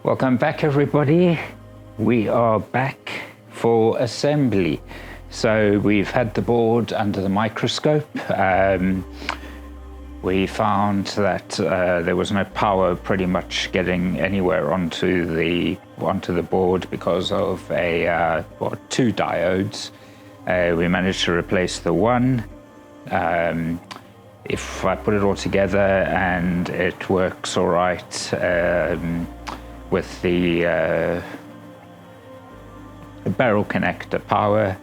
Welcome back, everybody. We are back for assembly. So we've had the board under the microscope. We found that there was no power pretty much getting anywhere onto the board because of two diodes. We managed to replace the one. If I put it all together and it works all right with the barrel connector power,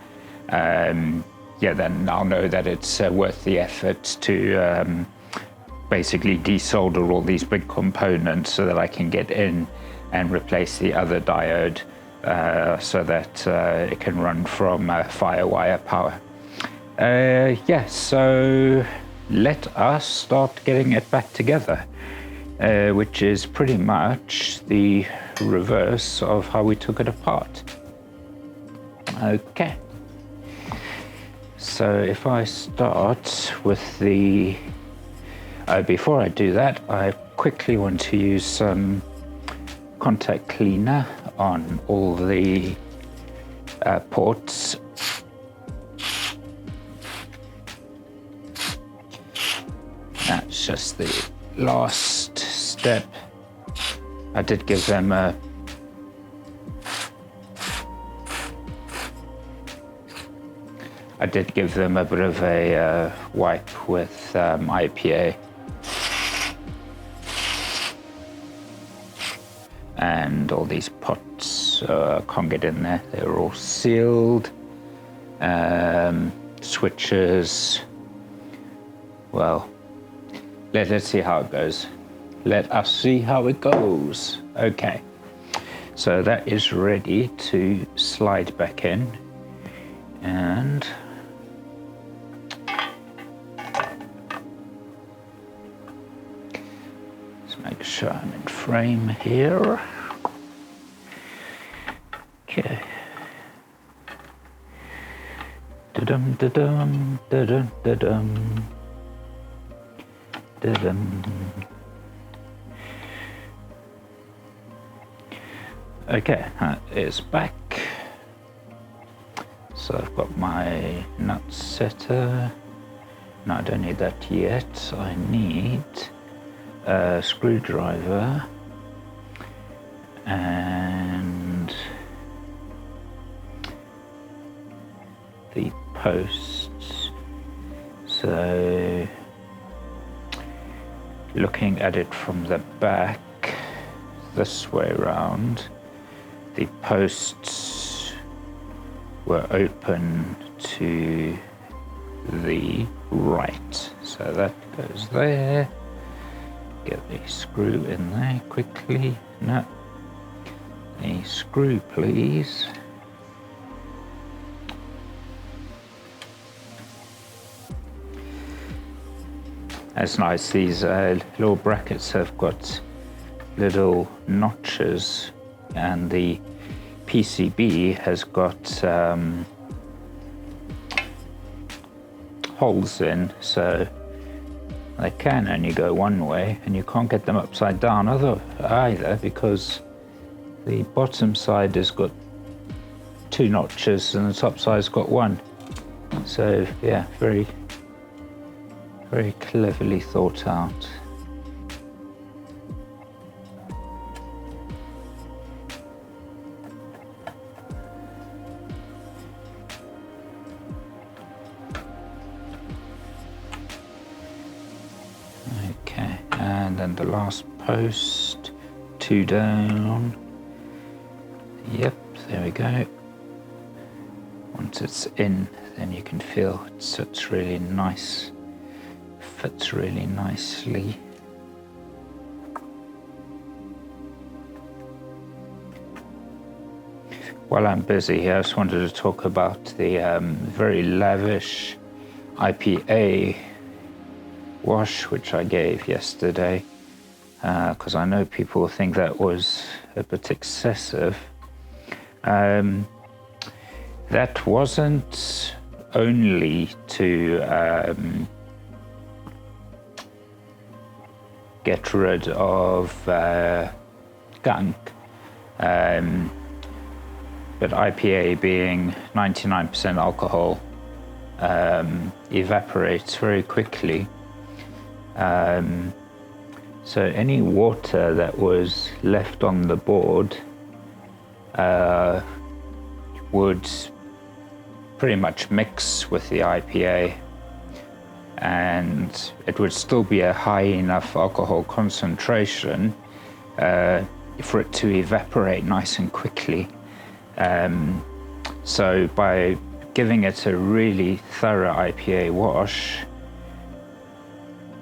then I'll know that it's worth the effort to basically desolder all these big components so that I can get in and replace the other diode so that it can run from Firewire power. So let us start getting it back together, which is pretty much the reverse of how we took it apart. Okay, so if I start with the before I do that, I quickly want to use some contact cleaner on all the ports. That's just the last step. I did give them a bit of a wipe with IPA. And all these pots can't get in there. They're all sealed. Switches. Well, let's see how it goes. Let us see how it goes. Okay, so that is ready to slide back in, and let's make sure I'm in frame here. Okay. Da-dum, da-dum, da-dum, da-dum. Okay, that is back. So I've got my nut setter. No, I don't need that yet. I need a screwdriver and the posts. So looking at it from the back, this way around, the posts were open to the right. So that goes there. Get the screw in there quickly. No, the screw, please. That's nice. These little brackets have got little notches, and the PCB has got holes in, so they can only go one way, and you can't get them upside down either because the bottom side has got two notches and the top side's got one. So yeah, very cleverly thought out. Okay, and then the last post, two down. Yep, there we go. Once it's in, then you can feel it sits really nice. Fits really nicely. While I'm busy here, I just wanted to talk about the very lavish IPA wash which I gave yesterday, because I know people think that was a bit excessive. That wasn't only to get rid of gunk. But IPA being 99% alcohol evaporates very quickly. So any water that was left on the board would pretty much mix with the IPA, and it would still be a high enough alcohol concentration for it to evaporate nice and quickly. So by giving it a really thorough IPA wash,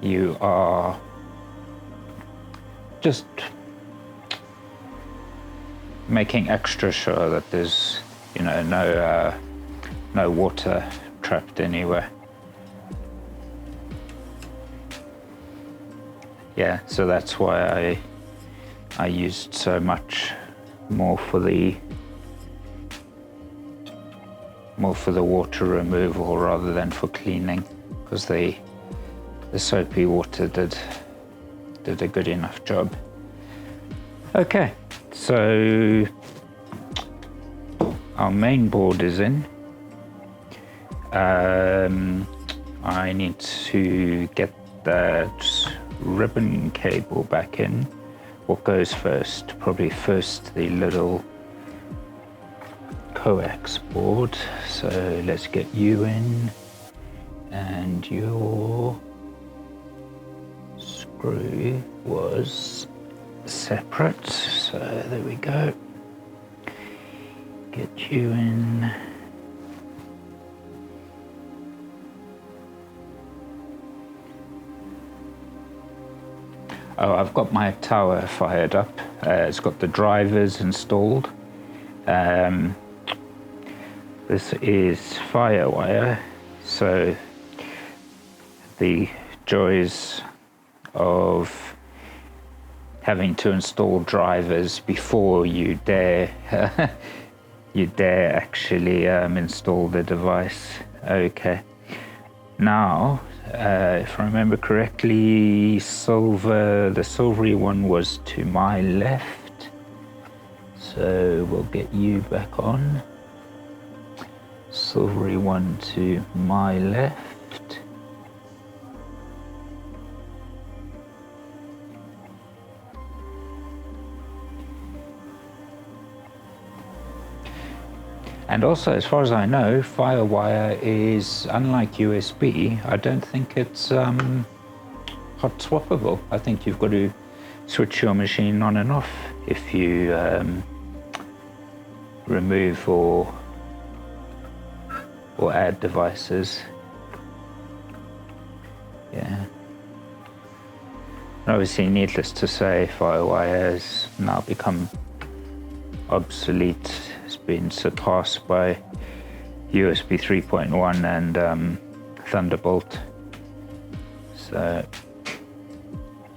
you are just making extra sure that there's, you know, no water trapped anywhere. Yeah, so that's why I used so much more for the water removal rather than for cleaning, because the soapy water did a good enough job. Okay, so our main board is in. I need to get that ribbon cable back in. What goes first? Probably first the little coax board. So let's get you in, and your screw was separate, so there we go. Get you in. Oh, I've got my tower fired up. It's got the drivers installed. This is Firewire, so the joys of having to install drivers before you dare actually install the device. Okay, now if I remember correctly, the silvery one was to my left, so we'll get you back on. Silvery one to my left. And also, as far as I know, Firewire is, unlike USB, I don't think it's hot swappable. I think you've got to switch your machine on and off if you remove or add devices. Yeah. And obviously, needless to say, Firewire has now become obsolete. It's been surpassed by USB 3.1 and Thunderbolt. So,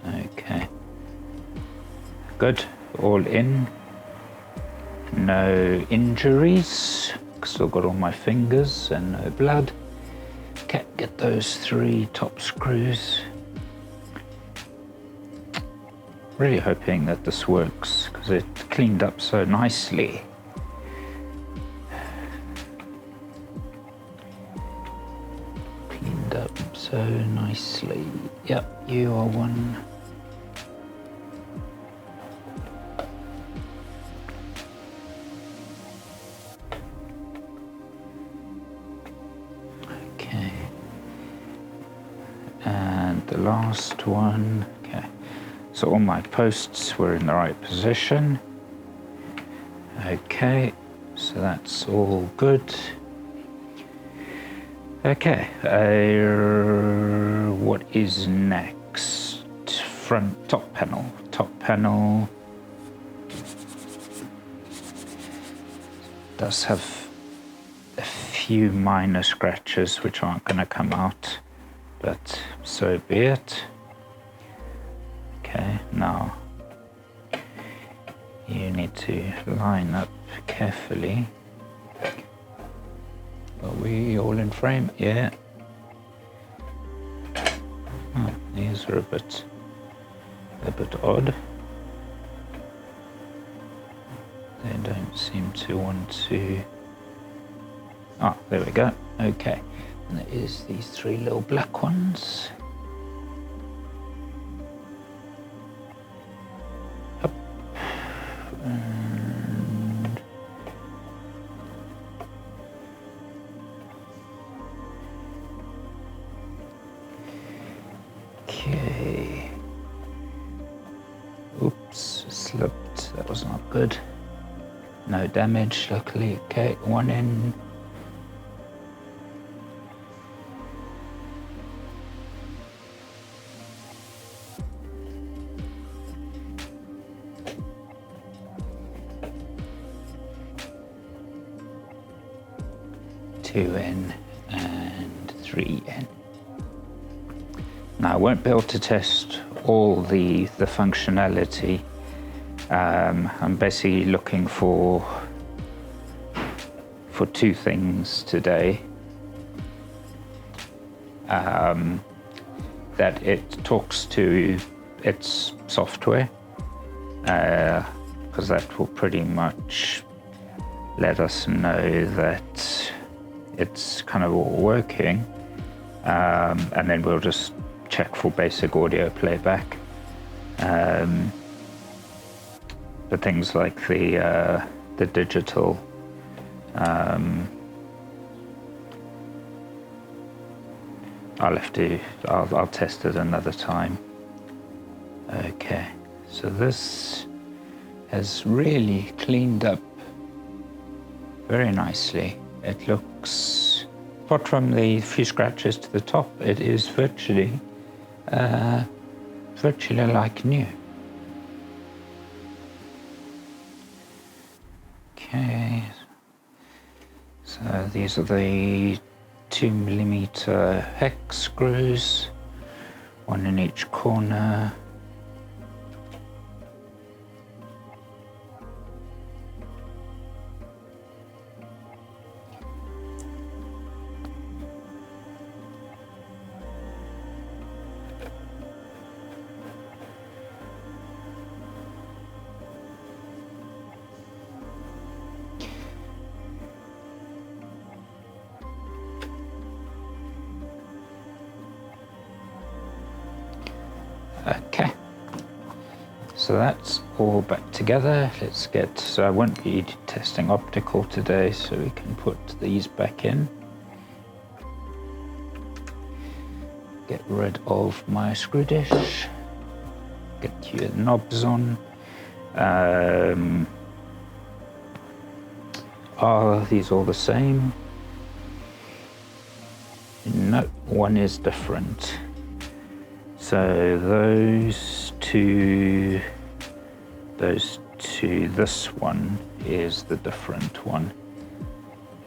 okay. Good, all in. No injuries. Still got all my fingers and no blood. Okay, get those 3 top screws. Really hoping that this works, because it cleaned up so nicely. Cleaned up so nicely. Yep, you are one. Okay. And the last one. Okay. So all my posts were in the right position. Okay, so that's all good. Okay, what is next? Top panel. Top panel does have a few minor scratches which aren't going to come out, but so be it. Okay, now you need to line up carefully. Are we all in frame? Yeah. Oh, these are a bit odd. seem to want to... Ah, there we go. Okay. And it is these three little black ones. Up. And... Okay. Oops, slipped. That was not good. No damage, luckily. Okay, one in. Two in and three in. Now I won't be able to test all the functionality. I'm basically looking for two things today. That it talks to its software, because that will pretty much let us know that it's kind of all working, and then we'll just check for basic audio playback. But things like the digital, I'll test it another time. Okay, so this has really cleaned up very nicely. It looks, apart from the few scratches to the top, it is virtually like new. Okay, so these are the 2mm hex screws, one in each corner. Okay, so that's all back together. Let's get, so I won't be testing optical today, so we can put these back in. Get rid of my screw dish. Get your knobs on. Are these all the same? No, one is different. So those two, this one is the different one.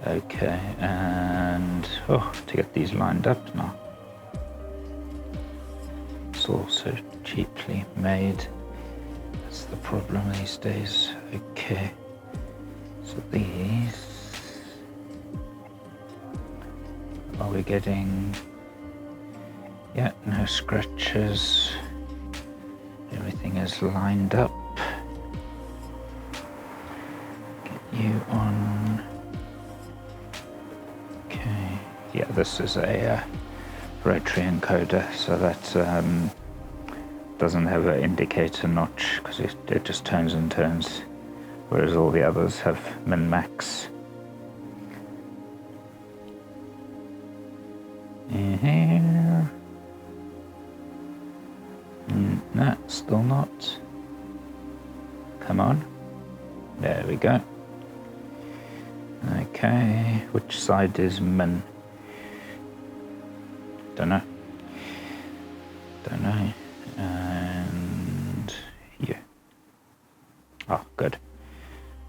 Okay, and to get these lined up now. It's all so cheaply made. That's the problem these days. Okay, so these, are we getting? Yeah, no scratches. Everything is lined up. Get you on. Okay. Yeah, this is a rotary encoder, so that doesn't have an indicator notch because it just turns and turns, whereas all the others have min-max. Here. No, still not. Come on. There we go. Okay, which side is min? Don't know. And here. Oh, good.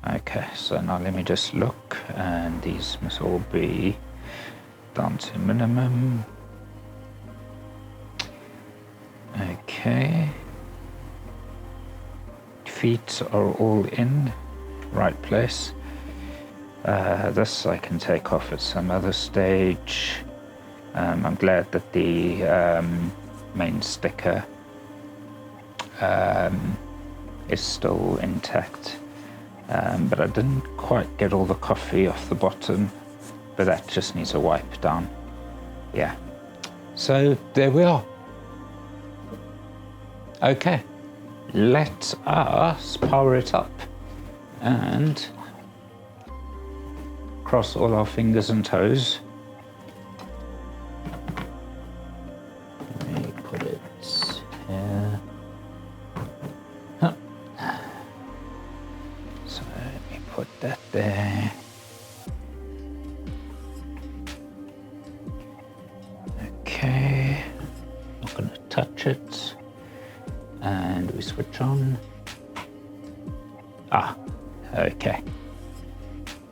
Okay, so now let me just look, and these must all be down to minimum. Okay. Feet are all in right place. This I can take off at some other stage. I'm glad that the main sticker is still intact. but I didn't quite get all the coffee off the bottom, but that just needs a wipe down. Yeah, so there we are. Okay, let us power it up and cross all our fingers and toes. Let me put it here. Huh. So let me put that there. Okay, not going to touch it. And we switch on. Ah, okay.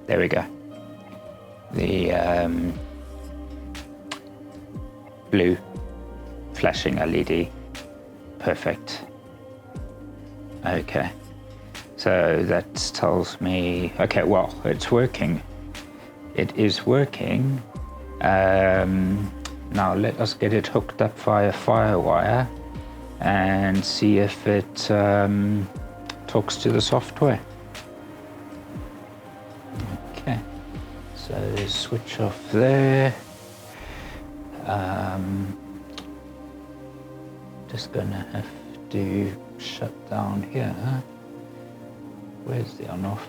There we go. The blue flashing LED. Perfect. Okay. So that tells me, okay, well, it's working. It is working. Now let us get it hooked up via Firewire and see if it talks to the software. Okay, so switch off there. Just gonna have to shut down here. Where's the on off?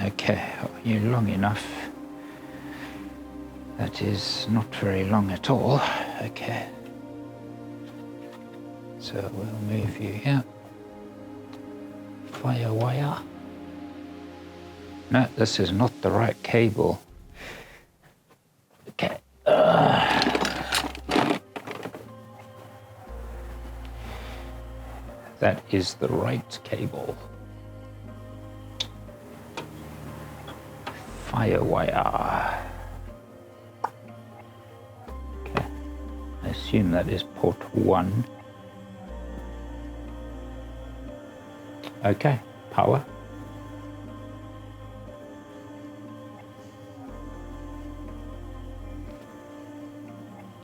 Okay, you're long enough. That is not very long at all. Okay. So we'll move you here. Firewire. No, this is not the right cable. Okay. That is the right cable. Firewire. Okay. I assume that is port 1. Okay, power.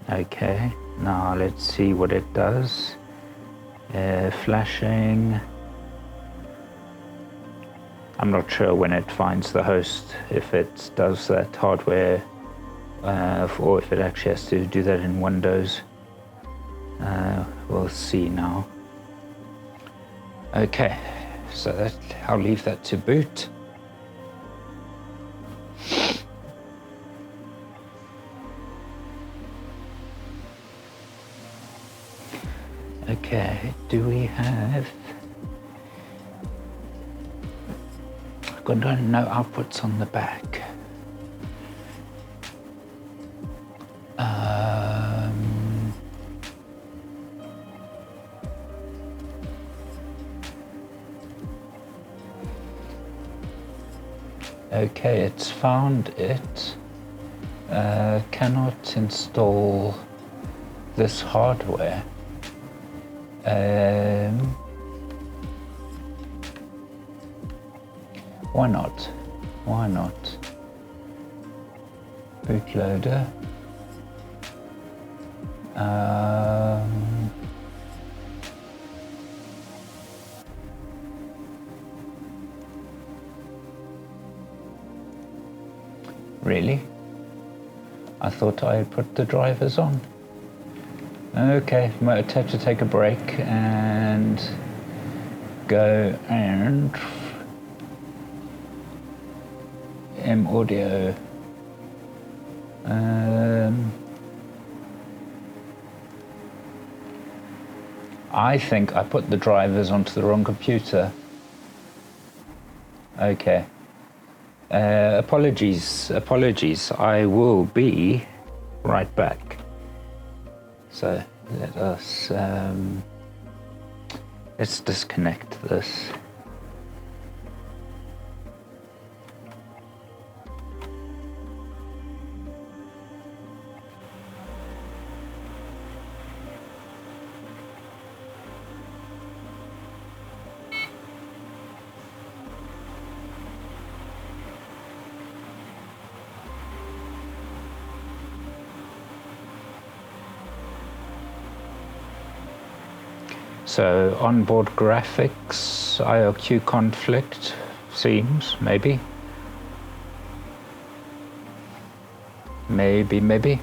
Okay, now let's see what it does. Flashing. I'm not sure when it finds the host, if it does that hardware, or if it actually has to do that in Windows. We'll see now. Okay, so that I'll leave that to boot. Okay, do we have... I've got no outputs on the back. Okay, it's found it. Cannot install this hardware. Why not? Why not? Bootloader. Really? I thought I put the drivers on. Okay, might have to take a break and go and M audio. I think I put the drivers onto the wrong computer. Okay. Apologies. I will be right back. So let us, let's disconnect this. So onboard graphics, IRQ conflict, seems, maybe. Maybe.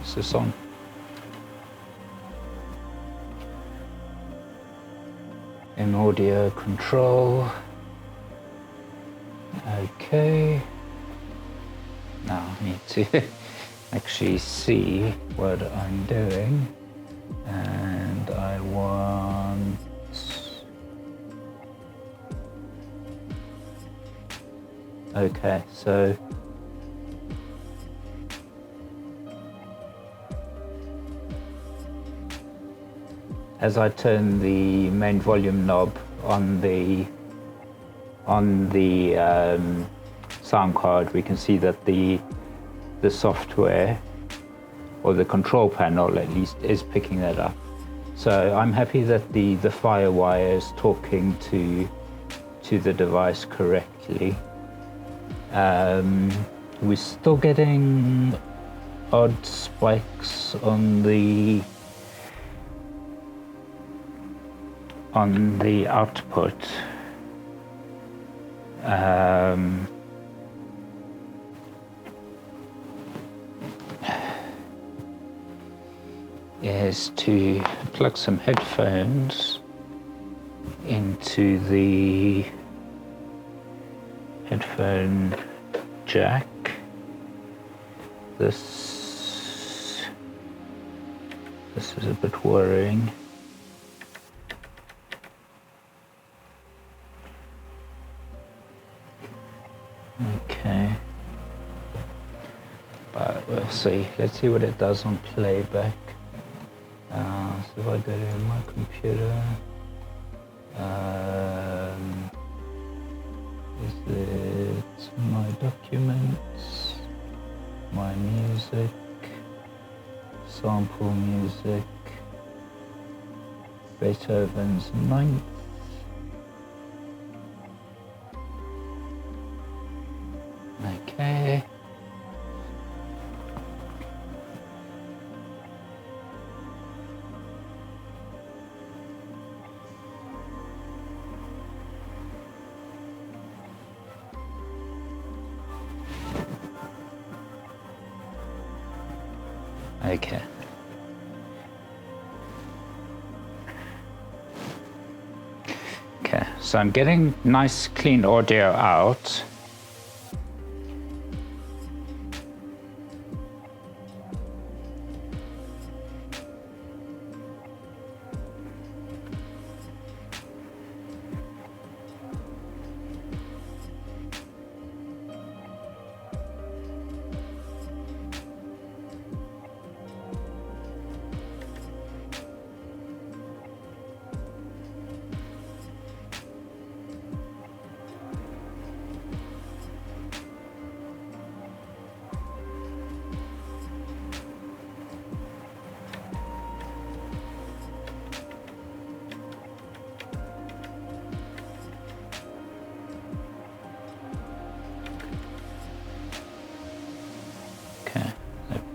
Is this on? In audio control. Okay. Now I need to actually see what I'm doing. And I want... Okay, so... As I turn the main volume knob on the sound card, we can see that the software, or the control panel at least, is picking that up. So I'm happy that the Firewire is talking to the device correctly. We're still getting odd spikes on the output. Is to plug some headphones into the headphone jack. This is a bit worrying. Okay, but we'll see. Let's see what it does on playback. So if I go to my computer, is it my documents, my music, sample music, Beethoven's Ninth. Okay. Okay. Okay, so I'm getting nice clean audio out.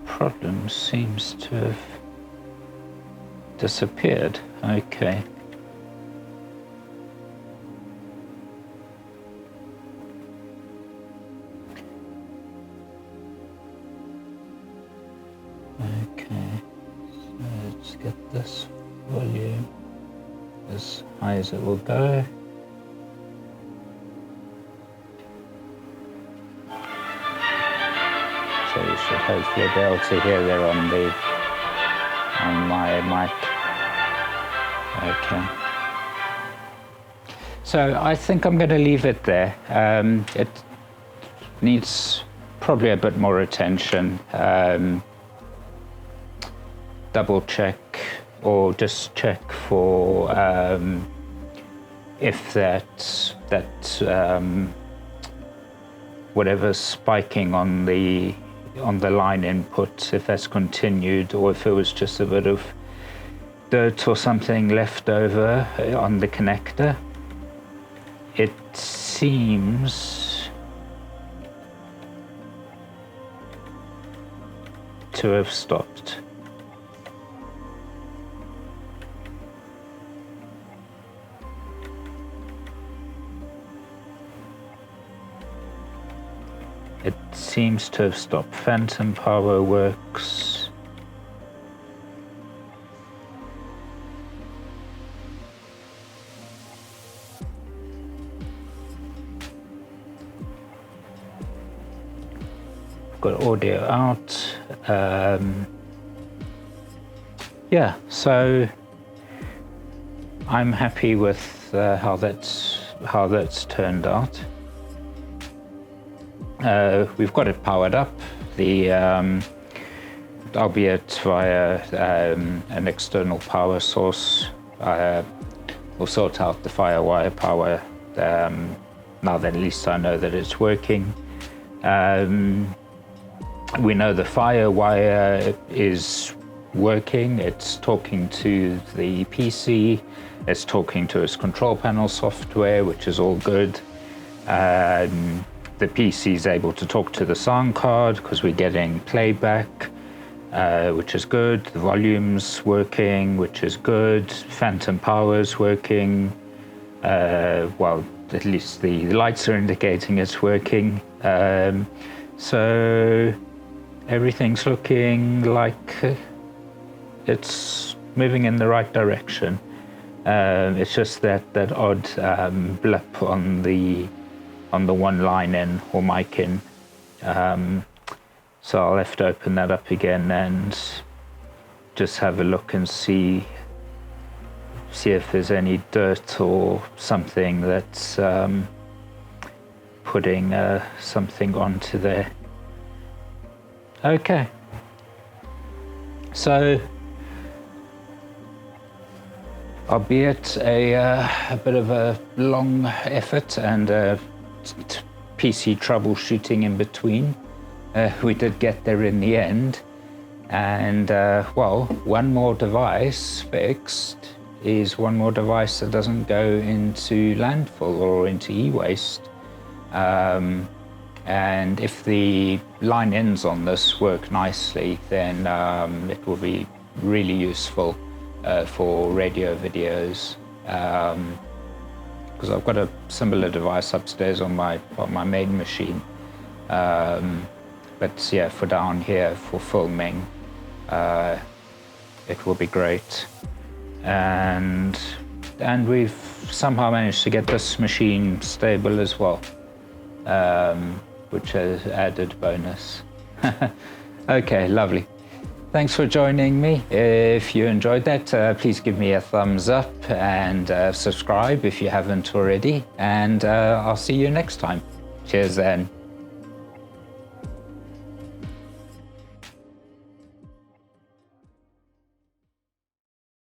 Problem seems to have disappeared. Okay. Okay, so let's get this volume as high as it will go. So you should hopefully be able to hear there on my mic. Okay. So I think I'm going to leave it there. It needs probably a bit more attention. Double check, or just check for if that whatever's spiking on the line input, if that's continued, or if it was just a bit of dirt or something left over on the connector. It seems to have stopped. seems to have stopped. Phantom power works. Got audio out. Yeah, so I'm happy with how that's turned out. We've got it powered up, albeit via an external power source. We'll sort out the Firewire power now that at least I know that it's working. We know the Firewire is working. It's talking to the PC. It's talking to its control panel software, which is all good. The PC is able to talk to the sound card because we're getting playback, which is good. The volume's working, which is good. Phantom power's working. Well, at least the lights are indicating it's working. So everything's looking like it's moving in the right direction. It's just that odd blip on the one line in or mic in. So I'll have to open that up again and just have a look and see if there's any dirt or something that's putting something onto there. Okay. So, albeit a bit of a long effort and PC troubleshooting in between, we did get there in the end. And well, one more device fixed is one more device that doesn't go into landfill or into e-waste. And if the line ends on this work nicely, then it will be really useful for radio videos. Because I've got a similar device upstairs on my main machine. But yeah, for down here for filming, it will be great. And we've somehow managed to get this machine stable as well. Which is added bonus. Okay, lovely. Thanks for joining me. If you enjoyed that, please give me a thumbs up and subscribe if you haven't already. And I'll see you next time. Cheers then.